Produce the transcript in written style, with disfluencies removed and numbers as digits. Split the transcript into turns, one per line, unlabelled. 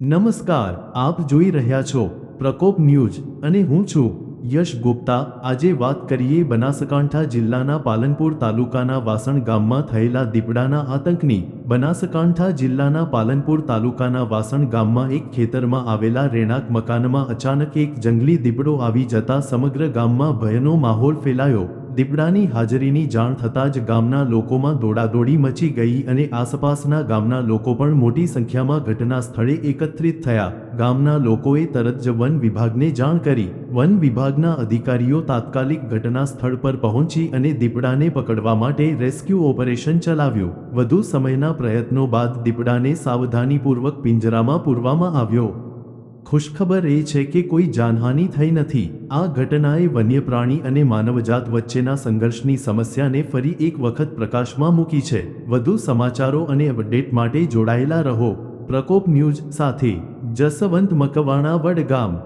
નમસ્કાર, આપ જોઈ રહ્યા છો પ્રકોપ ન્યૂઝ અને હું છું યશ ગુપ્તા। આજે વાત કરીએ બનાસકાંઠા જિલ્લાના પાલનપુર તાલુકાના વાસણ ગામમાં થયેલા દીપડાના આતંકની। બનાસકાંઠા જિલ્લાના પાલનપુર તાલુકાના વાસણ ગામમાં એક ખેતરમાં આવેલા રહેણાંક મકાનમાં અચાનક એક જંગલી દીપડો આવી જતા સમગ્ર ગામમાં ભયનો માહોલ ફેલાયો। દીપડાની હાજરીની જાણ થતાં જ ગામના લોકોમાં દોડાદોડી મચી ગઈ અને આસપાસના ગામના લોકો પણ મોટી સંખ્યામાં ઘટના સ્થળે એકત્રિત થયા। ગામના લોકોએ તરત જ વન વિભાગને જાણ કરી। વન વિભાગના અધિકારીઓ તાત્કાલિક ઘટના સ્થળ પર પહોંચી અને દીપડાને પકડવા માટે રેસ્ક્યુ ઓપરેશન ચલાવ્યું। વધુ સમયના પ્રયત્નો બાદ દીપડાને સાવધાનીપૂર્વક પિંજરામાં પૂરવામાં આવ્યો। ખુશખબર એ છે કે કોઈ જાનહાનિ થઈ નથી। આ ઘટનાએ વન્યપ્રાણી અને માનવજાત વચ્ચેના સંઘર્ષની સમસ્યાને ફરી એક વખત પ્રકાશમાં મૂકી છે। વધુ સમાચારો અને અપડેટ માટે જોડાયેલા રહો પ્રકોપ ન્યૂઝ સાથે। જસવંત મકવાણા, વડગામ।